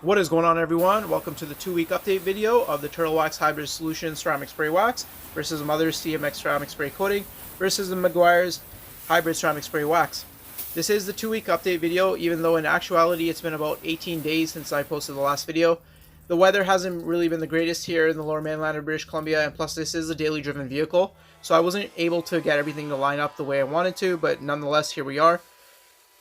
What is going on, everyone? Welcome to the 2-week update video of the turtlewax hybrid solution ceramic spray wax versus the Mother's CMX ceramic spray coating versus the Meguiars hybrid ceramic spray wax. This is the 2-week update video, even though in actuality it's been about 18 days since I posted the last video. The weather hasn't really been the greatest here in the lower mainland of British Columbia, and plus this is a daily driven vehicle, so I wasn't able to get everything to line up the way I wanted to, but nonetheless here we are.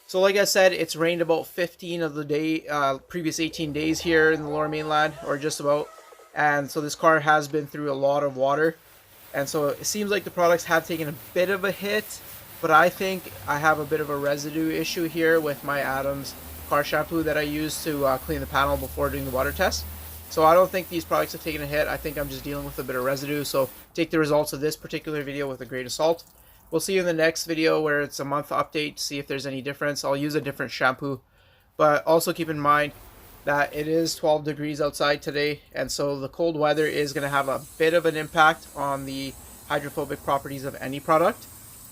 So like I said, it's rained about 15 of the previous 18 days here in the lower mainland, or just about. And so this car has been through a lot of water. And so it seems like the products have taken a bit of a hit, but I think I have a bit of a residue issue here with my Adams car shampoo that I use to clean the panel before doing the water test. So I don't think these products have taken a hit. I think I'm just dealing with a bit of residue. So take the results of this particular video with a grain of salt. We'll see you in the next video where it's a month update to see if there's any difference. I'll use a different shampoo, but also keep in mind that it is 12 degrees outside today, and so the cold weather is going to have a bit of an impact on the hydrophobic properties of any product.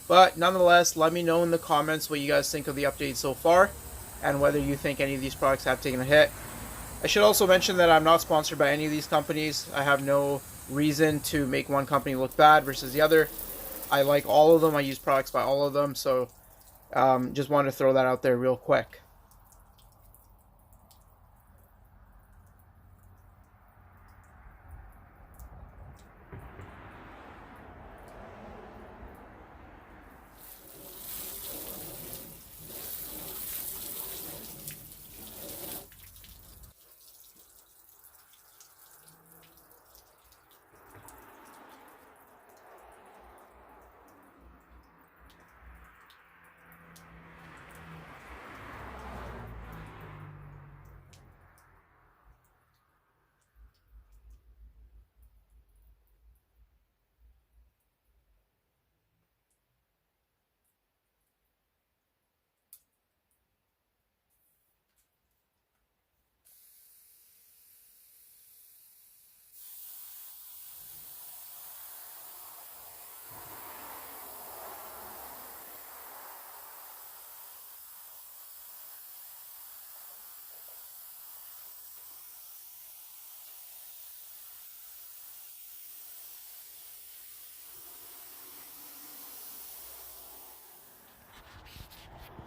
But nonetheless, let me know in the comments what you guys think of the update so far and whether you think any of these products have taken a hit. I should also mention that I'm not sponsored by any of these companies. I have no reason to make one company look bad versus the other. I like all of them. I use products by all of them, so just wanted to throw that out there real quick.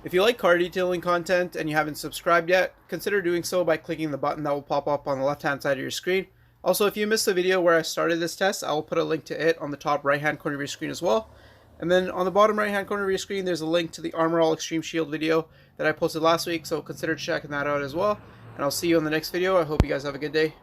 If you like car detailing content and you haven't subscribed yet, consider doing so by clicking the button that will pop up on the left hand side of your screen. Also, if you missed the video where I started this test, I will put a link to it on the top right hand corner of your screen as well. And then on the bottom right hand corner of your screen, there's a link to the Armor All Extreme Shield video that I posted last week, so consider checking that out as well. And I'll see you in the next video. I hope you guys have a good day.